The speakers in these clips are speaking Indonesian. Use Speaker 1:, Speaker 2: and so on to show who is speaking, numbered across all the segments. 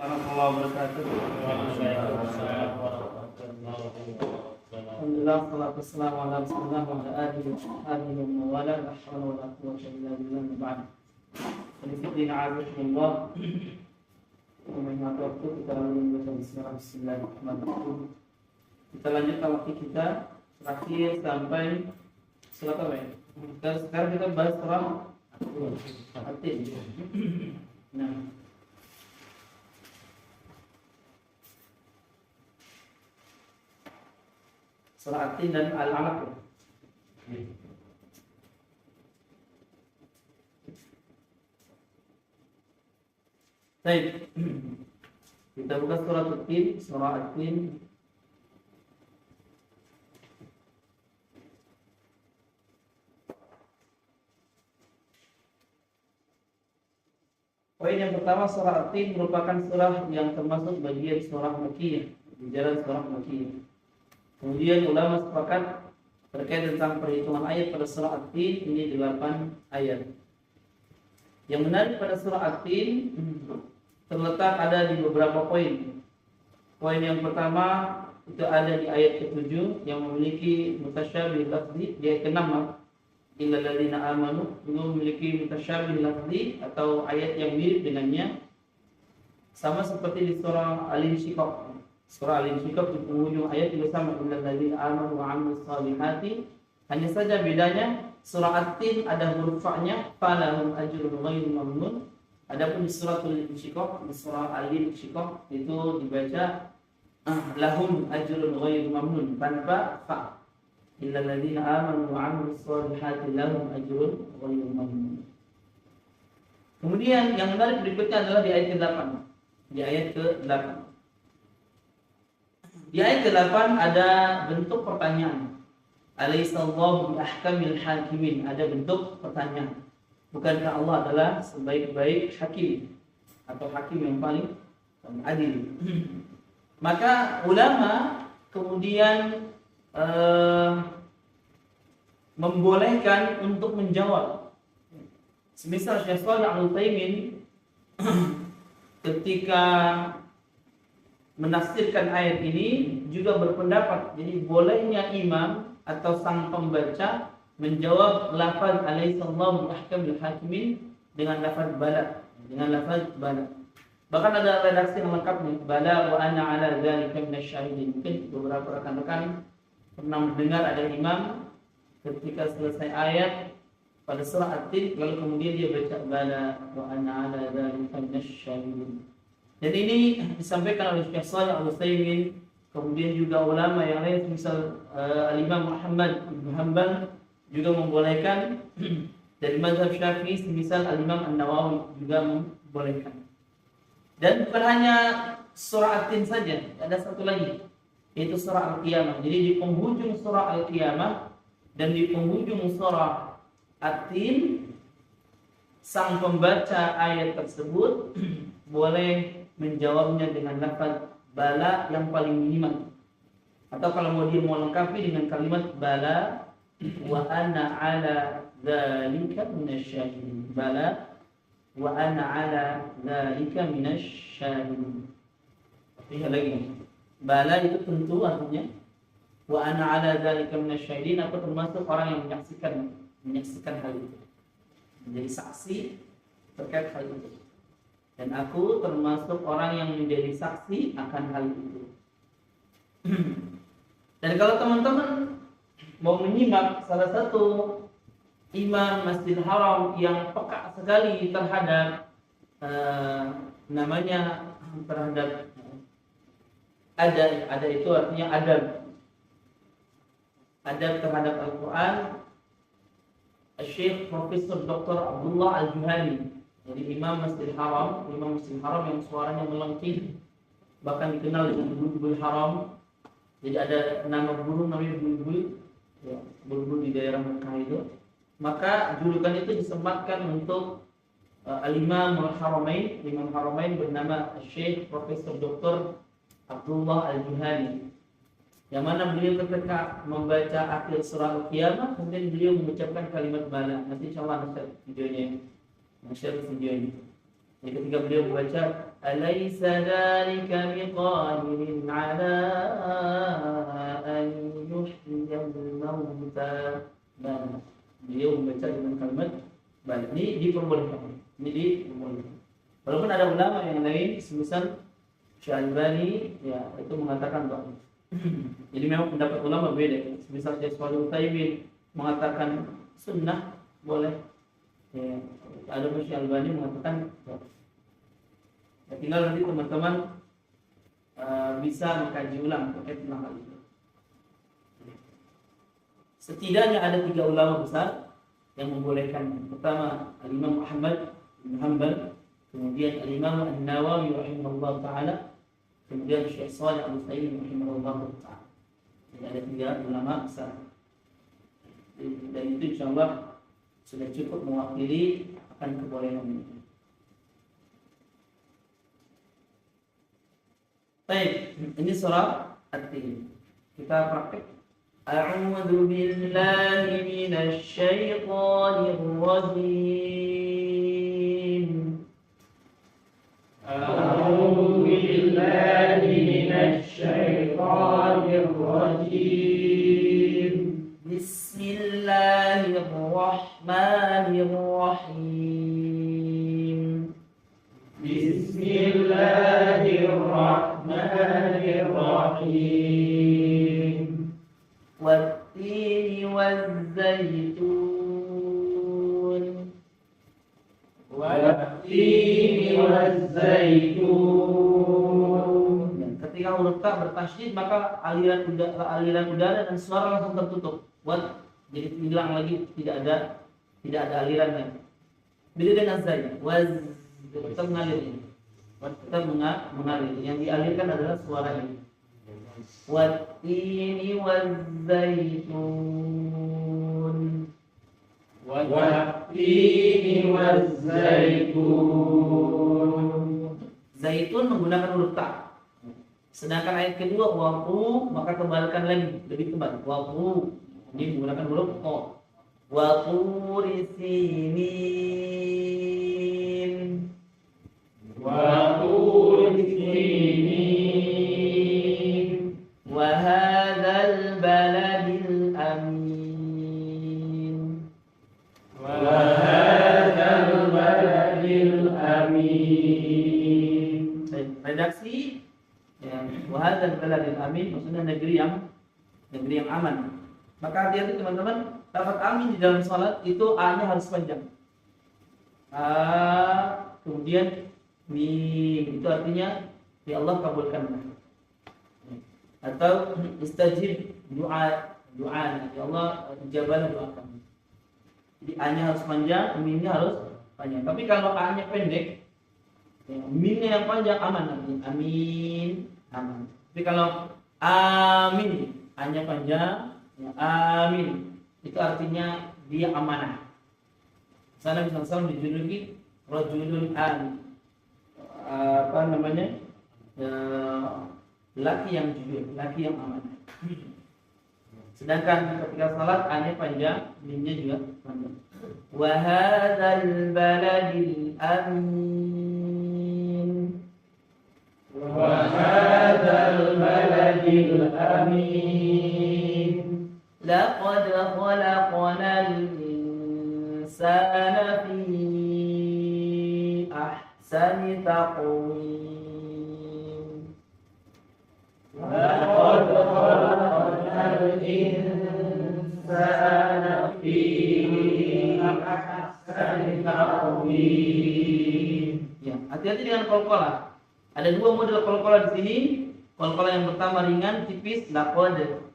Speaker 1: warahmatullahi wabarakatuh.
Speaker 2: Waalaikumsalam warahmatullahi wabarakatuh.
Speaker 1: Alhamdulillah, salatu wassalamu ala rasulillah wa ala alihi wa sahbihi wa man wala, la hawla wa la quwwata illa billah, ma ba'd. Filipidina azakumullah. Waktu kita membaca bismillahirrahmanirrahim. Kita lanjutkan waktu kita terakhir sampai surat apa ya? Sekarang kita bahas surah At-Tin. Nah, surah At-Tin dan Al-Alaq. Baik. Kita buka surah At-Tin, surah At-Tin. Poin yang pertama, surah At-Tin merupakan surah yang termasuk bagian surah Makkiyah, jalan surah Makkiyah. Kemudian ulama sepakat terkait tentang perhitungan ayat pada surah At-Tin, ini 8 ayat. Yang menarik pada surah At-Tin terletak ada di beberapa poin. Poin yang pertama itu ada di ayat ke-7 yang memiliki mutasyabih lafzi, di ayat ke-6 illal ladzina amanu, itu memiliki mutasyabih lafzi atau ayat yang mirip dengannya, sama seperti di surah Al-Insyiqaq. Surah Al-Insyiqaq di penghujung ayat juga sama, illal ladzina amanu wa 'amilus shalihati. Hanya saja bedanya surah At-Tin ada huruf fa-nya, falahum ajrun ghairu mamnun. Adapun di surah Al-Insyiqaq, di surah Al-Insyiqaq itu dibaca lahum ajrun ghairu mamnun tanpa fa. Illal ladzina amanu wa 'amilus shalihati lahum ajrun ghairu mamnun. Kemudian yang menarik berikutnya adalah di ayat ke-8. Di ayat ke-8. Di ayat ke-8 ada bentuk pertanyaan. Alaihissallahu bi ahkamil hakimin. Ada bentuk pertanyaan. Bukankah Allah adalah sebaik-baik hakim atau hakim yang paling adil? Maka ulama kemudian membolehkan untuk menjawab. Semisal Syekh Shalih Al-Utsaimin ketika menafsirkan ayat ini juga berpendapat, jadi bolehnya imam atau sang pembaca menjawab lafaz alaihissallahu ahkamul hakimin dengan lafaz bala, Bahkan ada redaksi yang lengkapnya, bala wa ana ala dzalika minasyahidin. Mungkin beberapa rekan-rekan pernah mendengar ada imam ketika selesai ayat pada surah At-Tin lalu kemudian dia baca bala wa ana ala dzalika minasyahidin. Dan ini disampaikan oleh Syekh Shalih Al-Utsaimin, kemudian juga ulama yang lain misal Al-Imam Muhammad bin Hanbal juga membolehkan, dari mazhab Syafi'i misal Al-Imam An-Nawawi juga membolehkan. Dan bukan hanya surah At-Tin saja, ada satu lagi yaitu surah Al-Qiyamah. Jadi di penghujung surah Al-Qiyamah dan di penghujung surah At-Tin, sang pembaca ayat tersebut boleh menjawabnya dengan lafaz bala yang paling minimal. Atau kalau mau lengkapi dengan kalimat bala wa ana ala dzalika minasyahidin. Bala wa ana ala dzalika minasyahidin. Artinya lagi, bala itu tentu artinya wa ana ala dzalika minasyahidin, aku termasuk orang yang menyaksikan hal itu. Menjadi saksi terkait hal itu. Dan aku termasuk orang yang menjadi saksi akan hal itu. Dan kalau teman-teman mau menyimak salah satu imam Masjidil Haram yang peka sekali terhadap terhadap ada itu artinya adab terhadap Al-Quran, Syekh Profesor Dr. Abdullah Al-Juhani. Jadi imam Masjidil Haram yang suaranya melengking, bahkan dikenal dengan Bulbul Haram. Jadi ada nama burung namanya Bulbul, ya, Bulbul di daerah Mekah itu. Maka julukan itu disematkan untuk Al-Imam Al-Haramain, Imam Haramain bernama Syekh Profesor Dr. Abdullah Al-Juhani. Yang mana beliau ketika membaca akhir surah Al-Qiyamah, kemudian beliau mengucapkan kalimat bala. Nanti insyaallah ada videonya, share video ini. Jadi ketika beliau membaca alaysa dzalika biqadirin ala an yuhyiyal mauta. Dan beliau membaca dengan kalimat balik. Ini diperbolehkan. Walaupun ada ulama yang lain, semisal Syalbani, ya itu mengatakan bahwa jadi memang pendapat ulama beda. Semisal Syekh Shalih Utsaimin mengatakan sunnah boleh. Ya, ada Syalbani mengatakan ya, tinggal nanti teman-teman bisa mengkaji ulang terkait tentang hal itu. Setidaknya ada 3 ulama besar yang membolehkan. Pertama Al-Imam Ahmad bin Hanbal, kemudian Al-Imam An-Nawawi rahimahullah ta'ala, kemudian Syekh Shalih Al-Utsaimin rahimahullah ta'ala. Jadi ada 3 ulama besar. Dan itu insyaallah sudah cukup mewakili akan kebolehan ini. Baik, ini surah At-Tin. Kita praktik. A'udzu billahi minasy syaithanir rajim.
Speaker 2: A'udzu billahi minasy syaithanir rajim.
Speaker 1: Bismillahirrahmanirrahim.
Speaker 2: Bismillahirrahmanirrahim.
Speaker 1: Wat-tini waz-zaitun.
Speaker 2: Wat-tini waz-zaitun.
Speaker 1: Ketika huruf ta bertasydid maka aliran udara dan suara langsung tertutup. Jadi hilang lagi, tidak ada alirannya. Beda dengan zai, waz tetap mengalir ini. Tetap mengalir. Yang dialirkan adalah suara ini. Wat-tini waz-zaitun.
Speaker 2: Wat-tini waz-zaitun.
Speaker 1: Zaitun menggunakan huruf ta. Sedangkan ayat kedua waqu, maka kembalikan lagi, lebih tebal. Waqu ini menggunakan huruf qa. Wa turi sinin.
Speaker 2: Wa turi sinin.
Speaker 1: Wa hadzal baladil amin.
Speaker 2: Wa hadzal baladil amin.
Speaker 1: Redaksi wa hadzal baladil amin maksudnya negeri yang aman. Maka hati-hati teman-teman, lafaz amin di dalam salat itu A-nya harus panjang. A, kemudian mim, itu artinya ya Allah kabulkan. Atau istajib doa, ya Allah ijabah doa kami. Jadi A-nya harus panjang, mimnya harus panjang. Tapi kalau A-nya pendek, mimnya yang panjang aman nanti. Amin, aman. Tapi kalau amin, A-nya panjang, ya, amin itu artinya dia amanah. Sana misalnya dijuluki rajulun amin, laki yang jujur, laki yang amanah. Sedangkan ketika salat A-nya panjang, mimnya juga panjang. Wa hadzal baladil amin.
Speaker 2: Wa hadzal baladil amin.
Speaker 1: Laqad khalaqnal insana fi ahsani taqwim.
Speaker 2: Laqad khalaqnal insana fi ahsani taqwim.
Speaker 1: Ya, hati-hati dengan qalqalah. Ada 2 model qalqalah di sini. Qalqalah yang pertama ringan, tipis, laqad.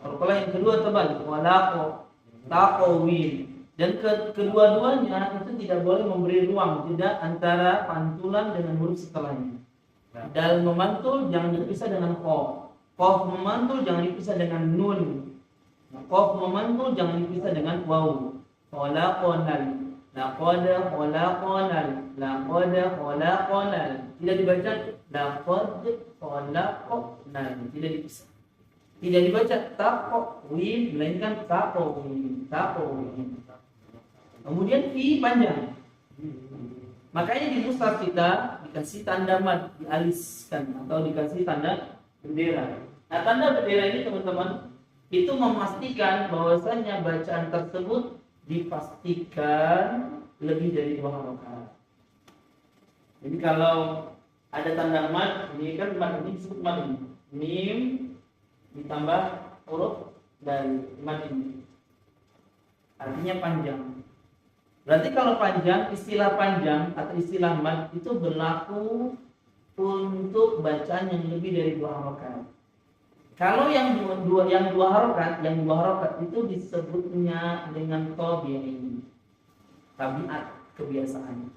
Speaker 1: Qalqalah yang kedua tebal, walaqo, taqawim. Dan kedua-duanya itu tidak boleh memberi ruang tidak antara pantulan dengan huruf setelahnya. Dal memantul jangan dipisah dengan qaf. Qaf memantul jangan dipisah dengan nun. Qaf memantul jangan dipisah dengan waw. Khalaqanal, laqad khalaqanal, laqad khalaqanal. Tidak dibaca laqad khalaqanal, tidak dipisah. Tidak dibaca taqwim, melainkan taqwim. Kemudian fi panjang. Makanya di mushaf kita dikasih tanda mad, dialiskan atau dikasih tanda bendera. Nah, tanda bendera ini teman-teman itu memastikan bahwasanya bacaan tersebut dipastikan lebih dari 2 harokat. Jadi kalau ada tanda mad, ini kan mad ini disebut mad ini. Mim ditambah huruf dari mad ini. Artinya panjang. Berarti kalau panjang, istilah panjang atau istilah mad itu berlaku untuk bacaan yang lebih dari 2 harokat. Kalau yang dua harokat itu disebutnya dengan tabi'i, tabiat, kebiasaan.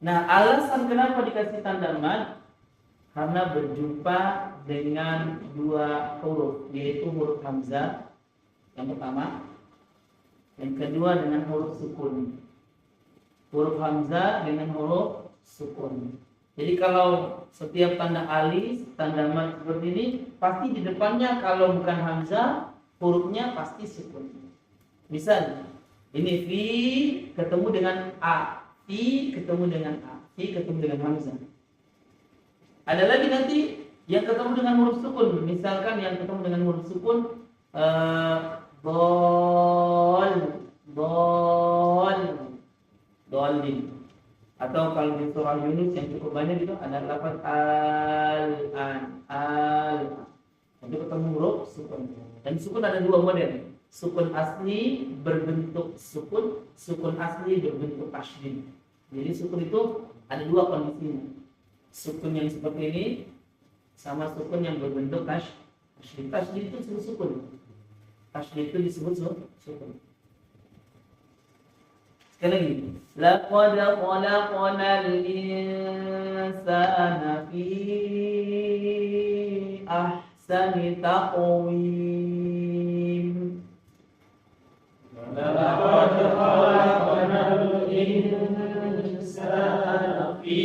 Speaker 1: Nah, alasan kenapa dikasih tanda mad karena berjumpa dengan 2 huruf, yaitu huruf hamzah yang pertama, yang kedua dengan huruf sukun. Huruf hamzah dengan huruf sukun. Jadi kalau setiap tanda alis, tanda mad seperti ini, pasti di depannya kalau bukan hamzah, hurufnya pasti sukun. Misal, ini fi ketemu dengan a, fi ketemu dengan a, fi ketemu dengan hamzah. Ada lagi nanti yang ketemu dengan huruf sukun. Misalkan yang ketemu dengan huruf sukun, dolin. Atau kalau di surah Yunus yang cukup banyak itu ada lafaz al-an. Itu ketemu huruf sukun. Dan sukun ada 2 model. Sukun asli berbentuk sukun, sukun asli berbentuk tasydid. Jadi sukun itu ada 2 kondisinya. Sukun yang seperti ini sama sukun yang berbentuk tasydid. Tasydid itu disebut sukun. Tasydid itu disebut sukun. Sekali lagi, laqad khalaqnal insana fi ahsani taqwim.
Speaker 2: Laqad khalaqnal insana fi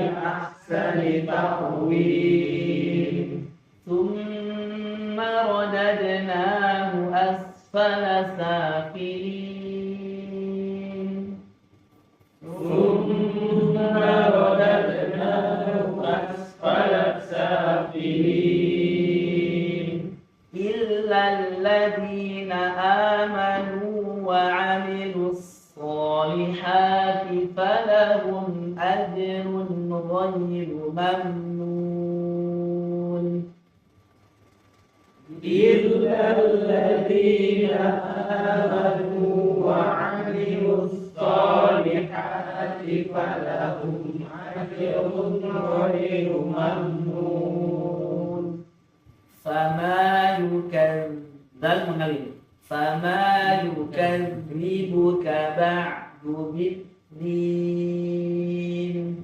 Speaker 2: ahsani taqwim.
Speaker 1: Thumma radadnahu asfala safilin. الذين آمنوا وعملوا الصالحات فلهم أجر غير ممنون
Speaker 2: إلا الذين آمنوا وعملوا الصالحات فلهم أجر غير ممنون
Speaker 1: فما يكذبك بعد بالدين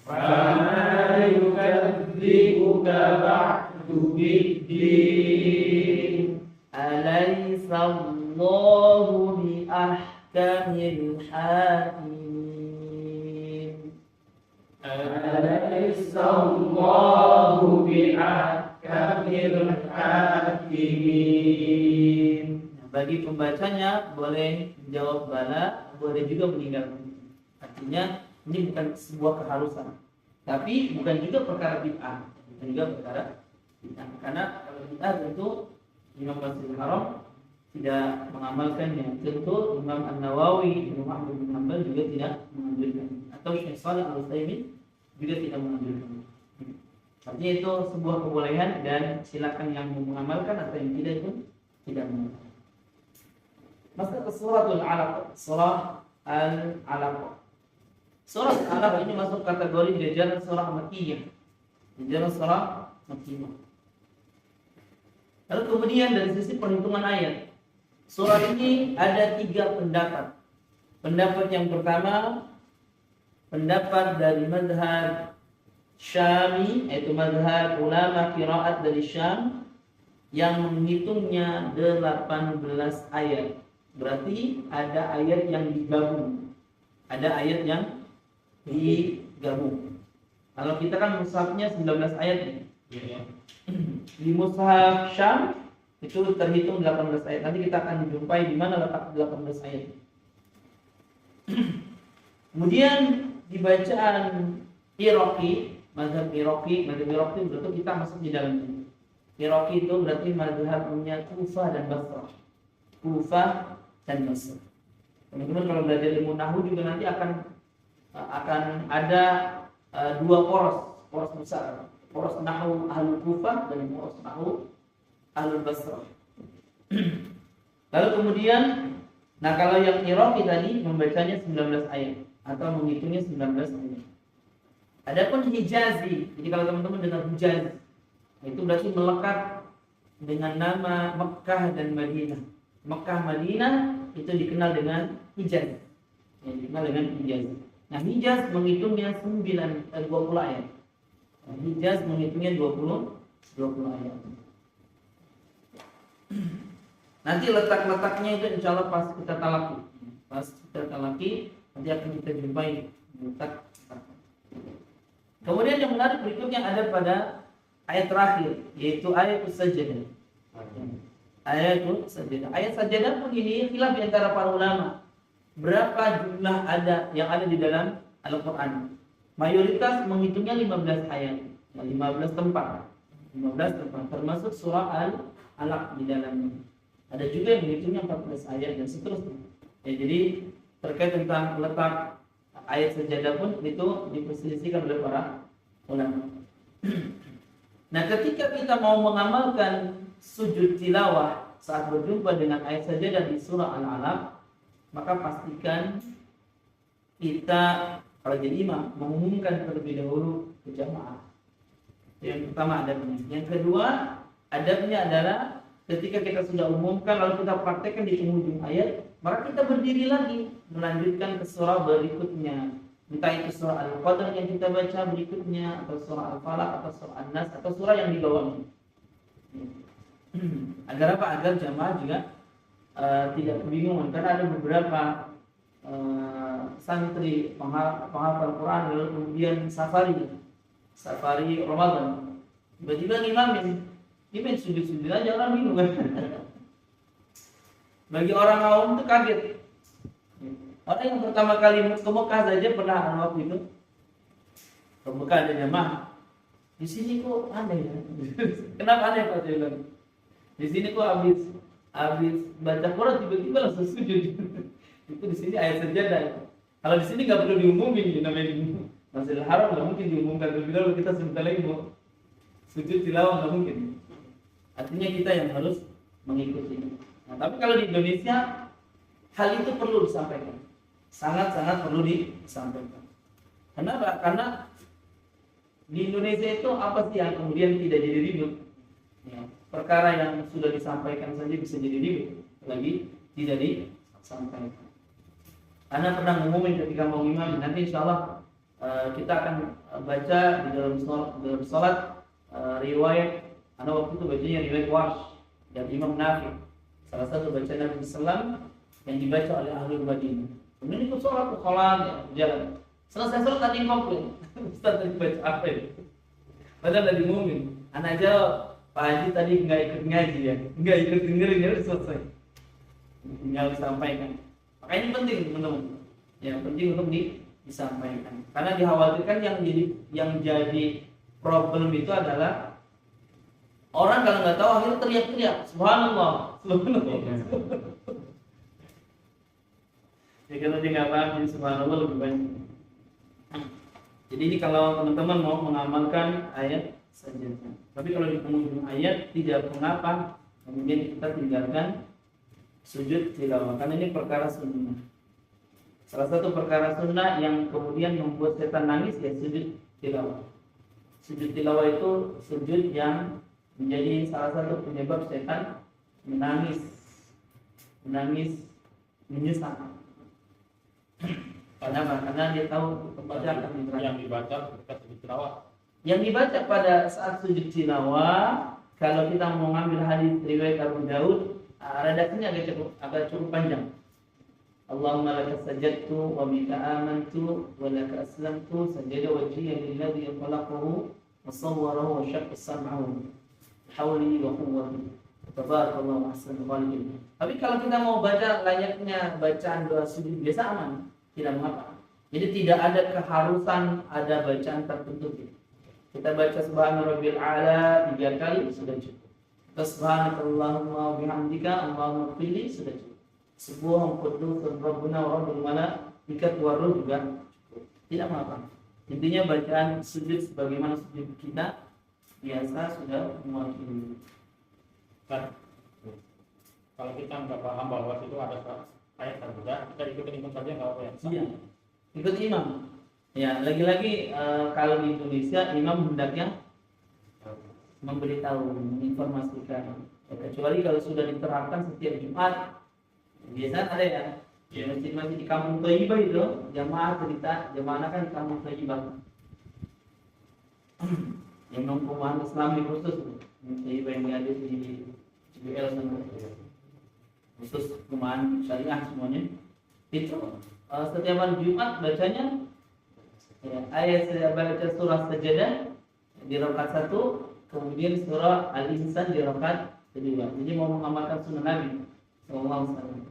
Speaker 2: فما يكذبك بعد بالدين
Speaker 1: أليس الله بأحكم الحاكمين
Speaker 2: أليس الله بأحكم الحاكمين.
Speaker 1: Bagi pembacanya boleh menjawab bala, boleh juga meninggalkan. Artinya ini bukan sebuah keharusan, tapi bukan juga perkara bid'ah, bukan juga perkara bid'ah. Karena kalau bid'ah tentu Imam Masjidil Haram tidak mengamalkannya. Tentu Imam An-Nawawi, Imam Ahmad bin Hanbal juga tidak menganjurkannya. Atau Syekh Shalih Al-Utsaimin juga tidak menganjurkannya. Artinya itu sebuah kebolehan dan silakan yang mengamalkan atau yang tidak itu tidak mengamalkan. Masuk ke suratul Alaq, surah Al-Alaq. Surah Al-Alaq ini masuk kategori jajaran surah Makkiyah. Jajaran surah Makkiyah. Lalu kemudian dari sisi perhitungan ayat, surah ini ada 3 pendapat. Pendapat yang pertama, pendapat dari mazhab Syami, yaitu mazhab ulama qiraat dari Syam yang menghitungnya 18 ayat. Berarti ada ayat yang digabung. Ada ayat yang digabung. Kalau kita kan mushafnya 19 ayat nih. Di mushaf Syam itu terhitung 18 ayat. Nanti kita akan jumpai di mana letak 18 ayat. Kemudian di bacaan Iraqi, mazhab Iraqi berarti kita masuk di dalamnya. Iraqi itu berarti mazhabnya Kufah dan Basrah. Kufah dan Basrah. Teman-teman kalau belajar ilmu nahwu juga nanti akan ada dua poros besar. Poros nahwu Ahlul Kufah dan poros nahwu Ahlul Basrah. Lalu kemudian, nah kalau yang Iraqi tadi membacanya 19 ayat atau menghitungnya 19 ayat. Adapun Hijazi, jadi kalau teman-teman dengar Hijaz, itu berarti melekat dengan nama Mekkah dan Madinah. Mekkah Madinah itu dikenal dengan Hijaz. Yang dikenal dengan Hijaz. Nah, Hijaz menghitungnya 20 ayat. Nah, Hijaz menghitungnya 20 ayat. Nanti letak-letaknya itu insya Allah pas kita talaki. Nanti akan kita jumpai letak. Kemudian yang menarik berikutnya ada pada ayat terakhir, yaitu ayat Sajdah. Ayat Sajdah pun ini khilaf di antara para ulama. Berapa jumlah yang ada di dalam Al-Quran? Mayoritas menghitungnya 15 ayat, 15 tempat, termasuk surah Al-Alaq di dalamnya. Ada juga yang menghitungnya 14 ayat dan seterusnya. Ya, jadi terkait tentang letak ayat Sajdah pun itu diperselisihkan oleh para ulama. Nah, ketika kita mau mengamalkan sujud tilawah saat berjumpa dengan ayat Sajdah di surah Al-Alaq, maka pastikan kita kalau jadi imam mengumumkan terlebih dahulu ke jamaah. Yang pertama adabnya. Yang kedua adabnya adalah ketika kita sudah umumkan lalu kita praktekkan di penghujung ayat, maka kita berdiri lagi melanjutkan ke surah berikutnya. Entah itu surah Al-Qadr yang kita baca berikutnya, atau surah Al-Falaq, atau surah An-Nas, atau surah yang di bawahnya. Agar apa? Agar jamaah juga tidak kebingungan. Karena ada beberapa santri penghafal Quran lalu kemudian safari Ramadan, tiba-tiba ngimamin sujud-sujud aja, orang bingung kan. Bagi orang awam itu kaget. Orang yang pertama kali ke Mekah saja pernah waktu itu ke Mekah ada jamaah. Di sini kok aneh ya? Kenapa aneh Pak Jalan? Di sini kok habis baca Quran tiba-tiba langsung sujud. Itu di sini ayat Sajdah. Kalau di sini nggak perlu diumumin, namanya di Masjidil Haram nggak mungkin diumumkan terlebih dahulu. Kita sebentar lagi mau sujud tilawah nggak mungkin. Artinya kita yang harus mengikuti. Nah, tapi kalau di Indonesia hal itu perlu disampaikan. Sangat-sangat perlu disampaikan. Kenapa? Karena di Indonesia itu apa sih yang kemudian tidak jadi ribut? Ya, perkara yang sudah disampaikan saja bisa jadi ribut, lagi tidak disampaikan. Ana pernah ngumumin ketika mau imam, nanti insya Allah kita akan baca di dalam sholat riwayat. Ana waktu itu bacanya riwayat Warsh dan Imam Nafi, salah satu bacaan Nabi Sallam yang dibaca oleh ahli Madinah. Kemudian ikut sholat ke kolam ya, jalan. Selesai sholat tadi komplain, Ustaz tadi baca apa itu? Padahal tadi ngumumin. Anak jawab, Pak Haji tadi nggak ikut ngaji ya, nggak ikut dengerin ya, udah selesai. Tinggal disampaikan. Makanya ini penting teman-teman. Ya penting untuk disampaikan. Karena dikhawatirkan yang jadi problem itu adalah orang kalau nggak tahu akhirnya teriak-teriak, subhanallah. Ya kalau dia nggak paham, jadi subhanallah lebih banyak. Jadi ini kalau teman-teman mau mengamalkan ayat saja. Tapi kalau di penghujung ayat tidak mengapa, kemudian kita tinggalkan sujud tilawah, karena ini perkara sunnah. Salah satu perkara sunnah yang kemudian membuat setan nangis ya sujud tilawah. Sujud tilawah itu sujud yang menjadi salah satu penyebab setan menangis menyesal. Karena dia tahu tempatnya akan
Speaker 3: yang dibaca ketika sujud tilawah.
Speaker 1: Yang dibaca pada saat sujud tilawah, kalau kita mau ngambil hadis riwayat Abu Daud, redaksinya agak cukup panjang. Allahumma laka sajadtu wa bika amantu wa laka aslamtu sajada wajhiya lilladzi khalaqahu wa sawwarahu wa syaqqa sam'ahu hawli wa quwwati tabarakallahu ahsanul khaliqin. Tapi kalau kita mau baca layaknya bacaan doa sujud biasa aman. tidak mengapa. Jadi tidak ada keharusan ada bacaan tertentu. Kita baca subhana rabbil a'la 3 kali sudah cukup. Subhanakallahumma wa bihamdika Allahumma ighfirli sudah cukup. Subhanal quddus rabbuna wa rabbul malaikati war ruh juga cukup. Tidak mengapa. Intinya bacaan sujud sebagaimana sujud kita biasa sudah mewakili.
Speaker 3: Kan kalau kita nggak paham bahwa itu ada ayat terbuka, kita ikutin imam saja nggak apa yang sah.
Speaker 1: Iya, ikut imam. Ya, lagi-lagi kalau di Indonesia imam hendaknya memberitahu, menginformasikan. Ya, kecuali kalau sudah diterapkan setiap Jumat, biasanya ada ya. Di masjid-masjid di Kampung Thayyibah itu, jamaah cerita, jamaah kan di Kampung Thayyibah. Yang pemahaman Islam di khusus, Thayyibah yang ada di CBL sana. Khusus pemahaman syariah semuanya. Itu setiap hari Jumat bacanya ya, baca surah Sajadah di rakaat 1, kemudian surah Al-Insan di rakaat 2. Jadi mau mengamalkan sunnah Nabi SAW.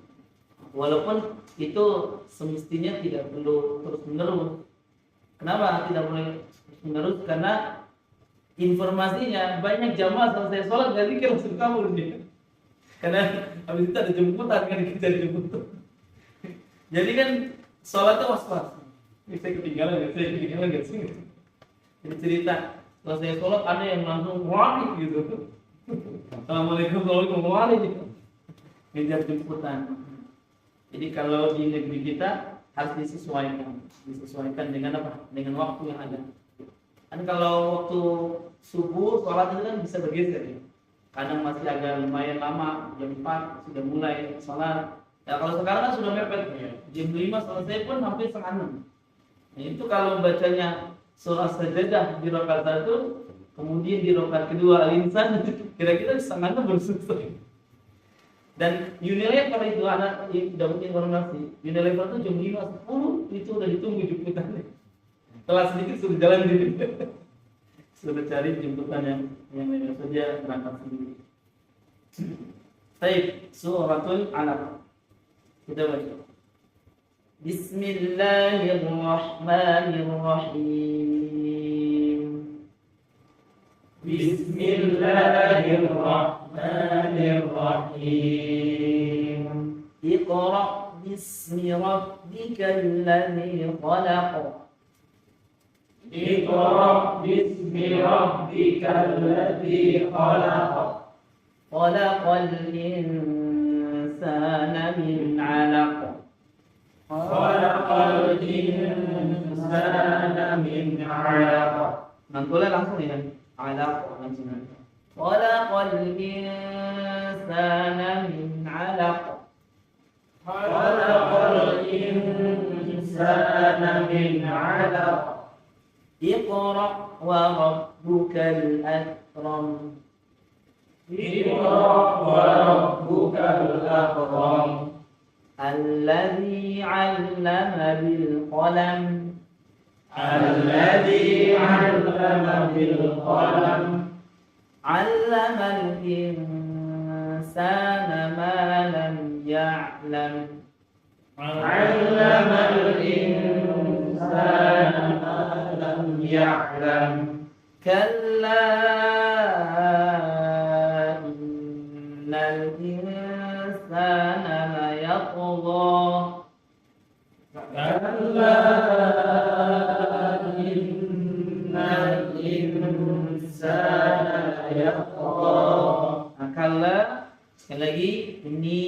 Speaker 1: Walaupun itu semestinya tidak perlu terus menerus. Kenapa tidak boleh terus menerus? Karena informasinya banyak jamaah selesai sholat gak zikir langsung kabur dia. Karena habis itu ada jemputan kan kita jemput. Jadi kan sholatnya was-was. Saya ketinggalan gak sih? Jadi cerita selesai sholat ada yang langsung wali gitu. Assalamualaikum warahmatullahi wabarakatuh. Ngejar jemputan. Jadi kalau di negeri kita harus disesuaikan dengan apa? Dengan waktu yang ada. Kan kalau waktu subuh sholat itu kan bisa bergeser ya. Kadang masih agak lumayan lama, jam 4 sudah mulai sholat. Ya kalau sekarang kan sudah mepet, jam 5 selesai pun hampir setengah 6. Nah itu kalau bacanya surah Sajadah di rakaat 1, kemudian di rakaat kedua Al-Insan, kira-kira setengah 6 baru selesai. Dan Unilever itu anak dapat informasi, Unilever itu jam 5.10 itu udah ditunggu jemputannya. Telat sedikit sudah jalan gitu. Sudah cari jemputan yang saja berangkat sendiri. Baik, suratul Alaq. Kita baca. Bismillahirrahmanirrahim.
Speaker 2: Bismillahirrahmanirrahim.
Speaker 1: Iqra bismi rabbikal ladzi khalaq.
Speaker 2: Iqra bismi rabbikal ladzi khalaq.
Speaker 1: Khalaqal insana min 'alaq.
Speaker 2: Khalaqal insana min 'alaq.
Speaker 1: Nanti langsung ya. 'Alaq langsung. Khalaqal insana min 'alaq.
Speaker 2: Khalaqal insana min 'alaq.
Speaker 1: Iqra wa rabbukal akram.
Speaker 2: Iqra wa rabbukal akram.
Speaker 1: Alladzi 'allama bil qalam.
Speaker 2: Alladzi 'allama bil qalam.
Speaker 1: 'Allamal insana ma lam ya'lam.
Speaker 2: 'Allamal insana ma lam ya'lam.
Speaker 1: Kalla innal insana la yatgha.
Speaker 2: Kalla innal insana la yatgha.
Speaker 1: Kalla, sekali lagi ini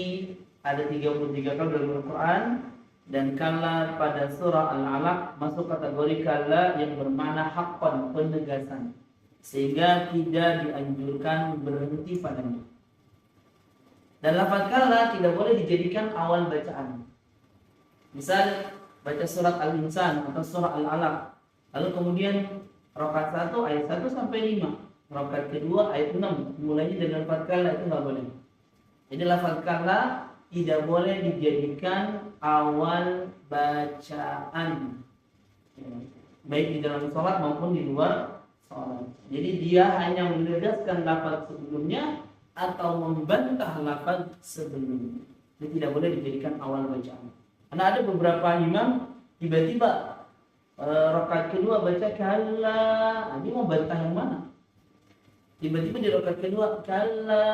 Speaker 1: ada 33 kali dalam Al-Quran. Dan kalla pada surah Al-Alaq masuk kategori kalla yang bermakna haqqan, penegasan, sehingga tidak dianjurkan berhenti padanya. Dan lafaz kalla tidak boleh dijadikan awal bacaan. Misal baca surat Al-Insan atau surah Al-Alaq, lalu kemudian rakaat 1 ayat 1 sampai 5, rakaat kedua ayat 6, mulainya dengan lafaz kalla, itu nggak boleh. Jadi lafaz kalla tidak boleh dijadikan awal bacaan, baik di dalam sholat maupun di luar sholat. Jadi dia hanya menegaskan lafaz sebelumnya atau membantah lafaz sebelumnya. Jadi tidak boleh dijadikan awal bacaan. Karena ada beberapa imam tiba-tiba rakaat kedua baca kalla, dia mau bantah yang mana? Tiba-tiba di rakaat kedua kalla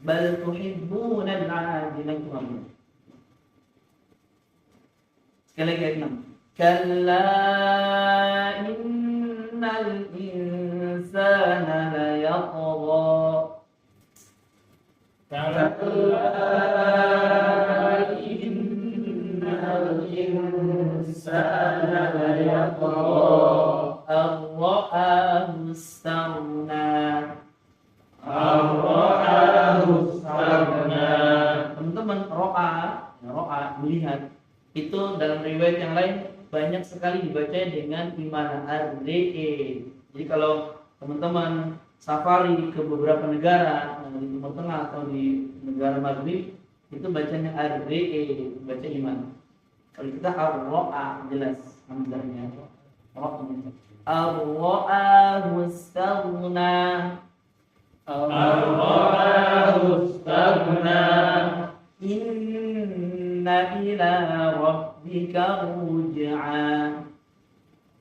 Speaker 1: bal tuhibbuna al-'ajilata. Sekali lagi ayat 6. Kalla innal insana la yatgha.
Speaker 2: Kalla innal insana la yatgha
Speaker 1: ar-ra'ahu istaghna.
Speaker 2: ar-ra'ahu istaghna.
Speaker 1: Teman-teman, ro'a melihat itu dalam riwayat yang lain banyak sekali dibaca dengan imana ar-re'e. Jadi kalau teman-teman safari ke beberapa negara di Timur Tengah atau di negara Maghrib itu bacanya ar-re'e, baca iman. Kalau kita ar-ro'a jelas hamzahnya. Ar-ro'ahu istaghna.
Speaker 2: ar-ra'ahu istaghna.
Speaker 1: Inna ila rabbika ruj'a.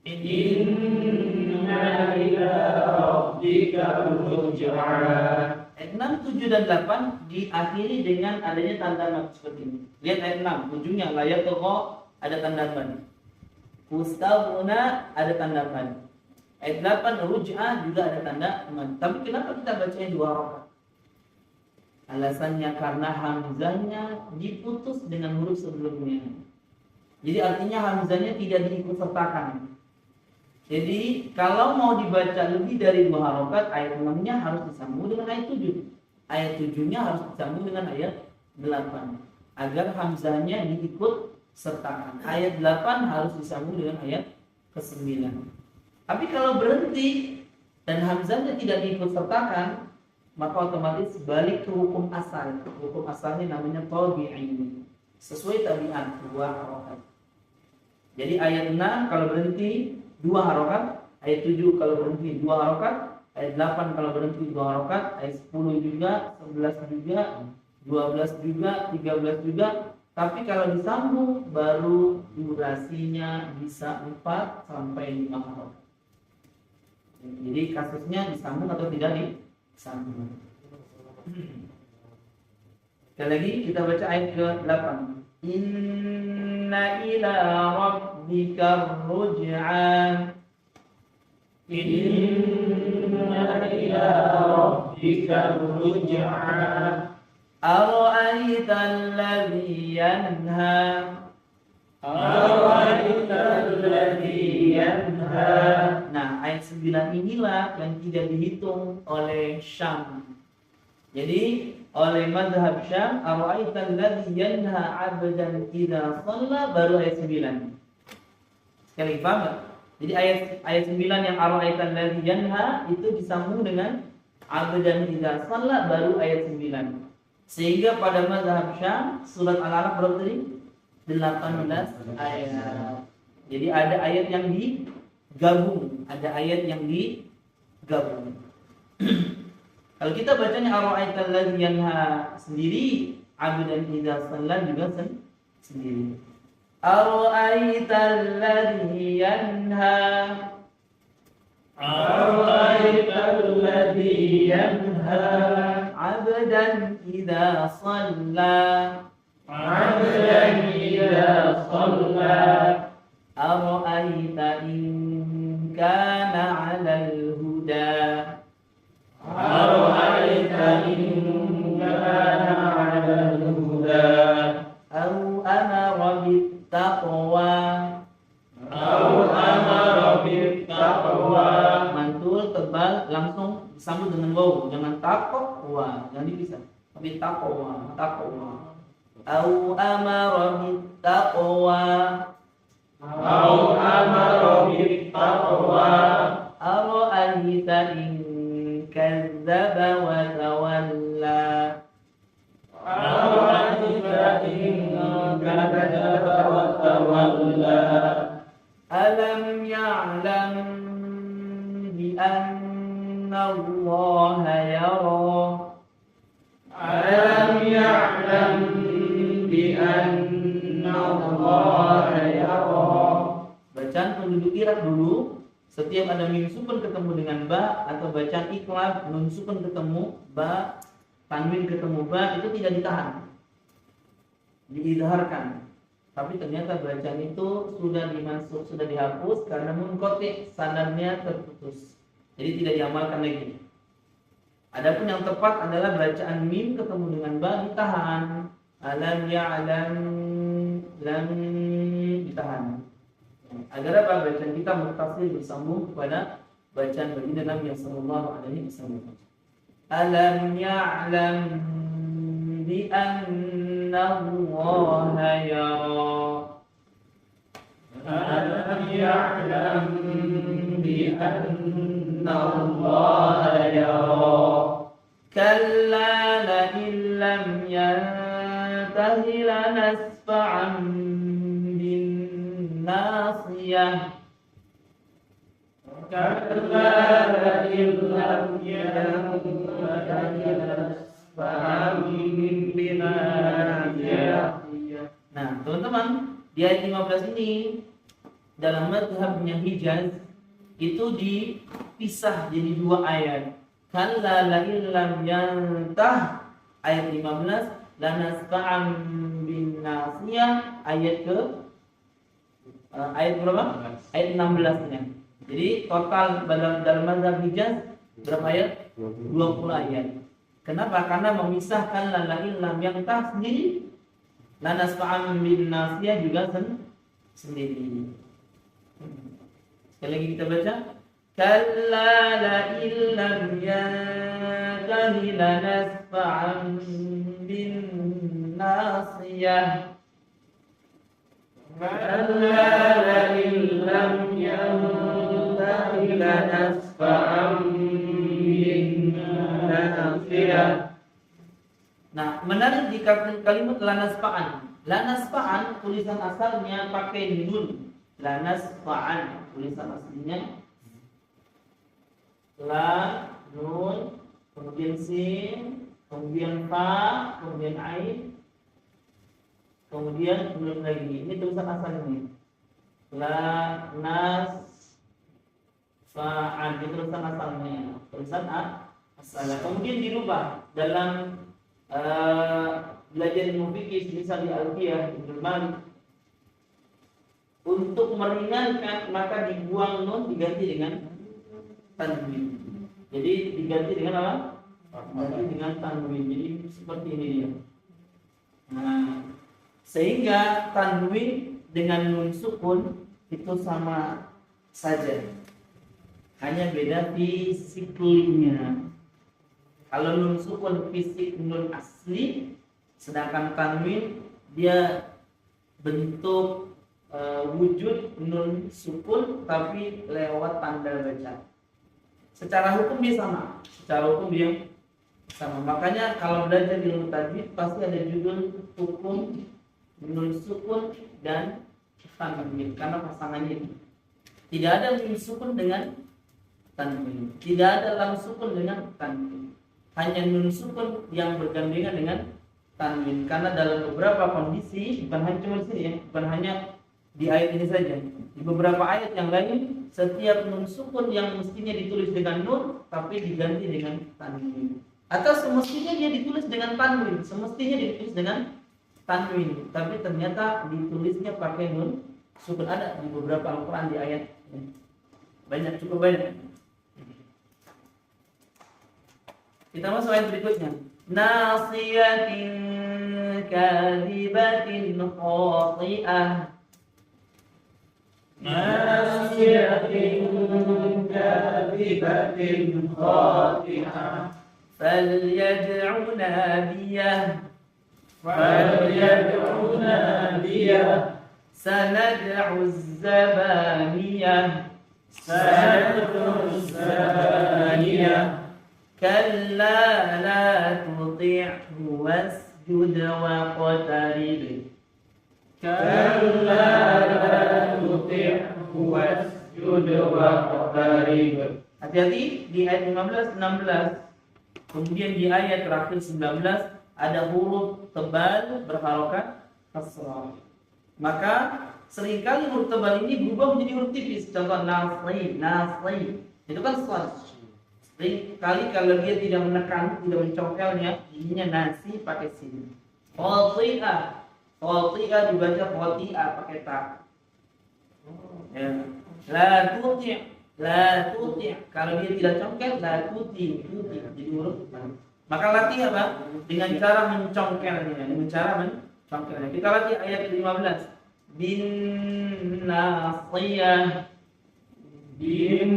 Speaker 2: Inna ila rabbika ruj'a.
Speaker 1: Ayat 6, 7, dan 8 diakhiri dengan adanya tanda mat seperti ini. Lihat ayat 6, ujungnya layat tokoh ada tanda mat. Ustaghna ada tanda mat. Ayat 8 ruj'a juga ada tanda mat. Tapi kenapa kita bacanya 2 rakaat? Alasannya karena hamzahnya diputus dengan huruf sebelumnya. Jadi artinya hamzahnya tidak diikut sertakan. Jadi kalau mau dibaca lebih dari 2 harokat, ayat 6-nya harus disambung dengan ayat 7. Ayat 7-nya harus disambung dengan ayat 8 agar hamzahnya diikut sertakan. Ayat 8 harus disambung dengan ayat ke-9. Tapi kalau berhenti dan hamzahnya tidak diikut sertakan, maka otomatis balik ke hukum asal. Hukum asalnya namanya tabi'i, sesuai tabiat 2 harokat. Jadi ayat 6 kalau berhenti 2 harokat, ayat 7 kalau berhenti 2 harokat, ayat 8 kalau berhenti 2 harokat, ayat 10 juga, 11 juga, 12 juga, 13 juga. Tapi kalau disambung baru durasinya bisa 4 sampai 5 harokat. Jadi kasusnya disambung atau tidak disambung. Sekali lagi kita baca ayat ke-8. Inna ila rabbika ruj'a.
Speaker 2: Inna ila rabbika ruj'a.
Speaker 1: Ara'aita alladhi yanha.
Speaker 2: Ara'aita alladhi yanha.
Speaker 1: Nah, ayat 9 inilah yang tidak dihitung oleh Syam. Jadi oleh mazhab Syam, ara'aita alladhi yanha 'abdan idza shalla, baru ayat 9. Sekali paham enggak? Jadi ayat 9 yang ara'aita alladhi yanha itu disambung dengan 'abdan idza shalla, baru ayat 9. Sehingga pada mazhab Syam surat Al-Alaq berapa tadi? 18 ayat. Jadi ada ayat yang digabung, ada ayat yang digabung. Kalau kita bacanya ara'aital ladzi yanha sendiri, 'abdan idza shalla juga sendiri. Ara'aital ladzi yanha.
Speaker 2: Ara'aital ladzi yanha.
Speaker 1: 'abdan idza shalla.
Speaker 2: 'abdan idza shalla.
Speaker 1: Ara'aita in kana 'alal huda.
Speaker 2: Ara'aita in kana 'alal huda.
Speaker 1: Au amara bittaqwa.
Speaker 2: Au amara bittaqwa.
Speaker 1: Mantul tebal langsung disambung dengan waw, jangan taqwa, jangan dipisah. Tapi taqwa. Au amara bittaqwa.
Speaker 2: Au amara bittaqwa.
Speaker 1: Ara'aita in kadzdzaba wa tawalla.
Speaker 2: Ara'aita in kadzdzaba wa tawalla.
Speaker 1: Alam ya'lam bi anna Allah yara.
Speaker 2: Alam ya'lam bi بأن الله يرى.
Speaker 1: Bacaan penduduk Irak dulu, setiap ada mim sukun ketemu dengan ba, atau bacaan ikhlas nun sukun ketemu ba, tanwin ketemu ba, itu tidak ditahan, diizharkan. Tapi ternyata bacaan itu sudah dimansukh, sudah dihapus karena munqati, sanadnya terputus, jadi tidak diamalkan lagi. Adapun yang tepat adalah bacaan mim ketemu dengan ba ditahan. Alam ya'lam, lam ditahan. Agar apa? Bacaan kita muttasil bersambung kepada bacaan baginda Nabi sallallahu alaihi wasallam. Alam ya'lam bi anna Allah yara.
Speaker 2: Alam ya'lam bi anna Allah yara.
Speaker 1: Kalla la illam yantahi lanasfa'an bin nasiyah.
Speaker 2: Kalla in lam yantahi lanasfa'an bin nasiyah.
Speaker 1: Nah, teman-teman, di ayat 15 ini dalam mazhabnya Hijaz itu dipisah jadi dua ayat. Kalla la illam yantah ayat 15, lanasfa'an bin nasiyah ayat ke ayat berapa? Ayat 16-nya. Jadi total dalam mazhab Hijaz berapa ayat? 20 ayat. Kenapa? Karena memisahkan la illam yantah sendiri, lanasfa'an bin nasiyah juga sendiri. Sekali lagi kita baca. Kalla la illam yantahi lanasfa'an bin nasiyah.
Speaker 2: Kalla la illam yantahi lanasfa'an bin nasiyah.
Speaker 1: Nah, menarik di kalimat lanasfa'an. Lanasfa'an tulisan asalnya pakai nun. Lanasfa'an tulisan aslinya la, nun, kemudian sin, kemudian fa, kemudian ain, kemudian nun lagi. Ini tulisan asalnya. La, nas, fa'an, itu tulisan asalnya. Tulisan asalnya. Kemudian dirubah dalam belajar ilmu fikih, misal di Alfiyah Ibnu Malik. Untuk meringankan maka dibuang nun diganti dengan tanwin. Jadi diganti dengan apa? Diganti dengan tanwin. Jadi seperti ini dia. Nah, sehingga tanwin dengan nun sukun itu sama saja. Hanya beda fisiknya. Kalau nun sukun fisik nun asli, sedangkan tanwin dia bentuk wujud nun sukun tapi lewat tanda baca. Secara hukum dia sama, Makanya kalau belajar di ilmu tajwid pasti ada judul hukum nun sukun dan tanwin karena pasangannya itu. Tidak ada nun sukun dengan tanwin, tidak ada lam sukun dengan tanwin. Hanya nun sukun yang bergandengan dengan tanwin karena dalam beberapa kondisi, bukan hanya cuma di sini ya, bukan hanya di ayat ini saja. Di beberapa ayat yang lain, setiap nun sukun yang mestinya ditulis dengan nun tapi diganti dengan tanwin. Atau semestinya dia ditulis dengan tanwin, tapi ternyata ditulisnya pakai nun sukun. Ada di beberapa Al-Qur'an di ayat. Banyak, cukup banyak. Kita masuk ayat berikutnya. Nasiyatin kadhibatin khati'ah.
Speaker 2: Nasiyatin kadhibatin khati'ah.
Speaker 1: Falyad'u nadiyah. Sanad'u az-zabaniyah. Kalla la tuti'hu wasjud waqtarib.
Speaker 2: Kalla la tuti'hu wasjud waqtarib.
Speaker 1: Hati-hati di ayat 15, 16. Kemudian di ayat terakhir 19 ada huruf tebal berharokat kasrah. Maka seringkali huruf tebal ini berubah menjadi huruf tipis. Contoh nasri, nasri. Itu kan shad. Seringkali kalau dia tidak menekan, tidak mencongkelnya, ininya nasi pakai sin. Khati'ah. Khati'ah dibaca khati'ah pakai ta. Ya. La tuti'. La tuti'. Kalau dia tidak congkel, la tuti'. Jadi huruf. Maka latih apa? Dengan cara mencongkelnya. Dengan cara mencongkelnya. Kita latih ayat 15. Bin nasiyah.
Speaker 2: Bin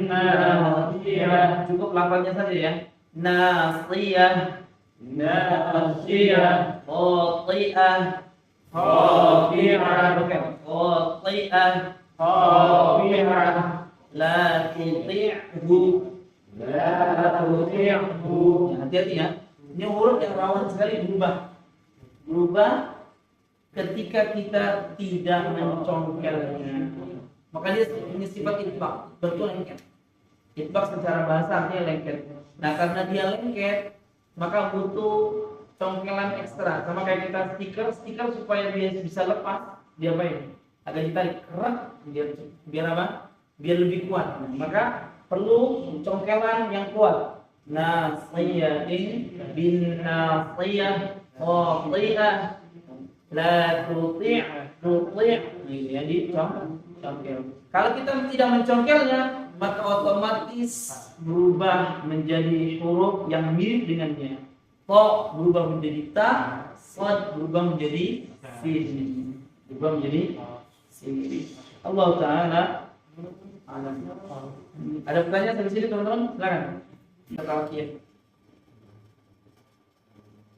Speaker 2: nasiyah.
Speaker 1: Cukup lafalnya saja ya. Nasiyah.
Speaker 2: Nasiyah.
Speaker 1: Khati'ah.
Speaker 2: Khati'ah.
Speaker 1: Khati'ah.
Speaker 2: Khati'ah.
Speaker 1: La tuti'hu.
Speaker 2: La tuti'hu.
Speaker 1: Hati-hati ya. Ini huruf yang rawan sekali berubah ketika kita tidak mencongkelnya. Maka dia ini sifat itbaq, betul lengket. Itbaq secara bahasa artinya lengket. Nah, karena dia lengket, maka butuh congkelan ekstra. Sama kayak kita stiker supaya dia bisa lepas, dia apa ini? Agak ditarik kerak, biar apa? Biar lebih kuat. Maka perlu congkelan yang kuat. Nasiyatin bin nasiyah khati'ah la tuti' ya dicongkel. Kalau kita tidak mencongkelnya, maka otomatis berubah menjadi huruf yang mirip dengannya. Ta berubah menjadi ta, shad berubah menjadi sin. Berubah menjadi sin. Allah Ta'ala alam. Ada pertanyaan dari sini teman-teman? Silakan. Kata wakil.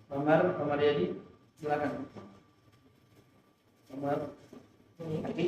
Speaker 1: Kamar Yadi, silakan. Kamar. Oke.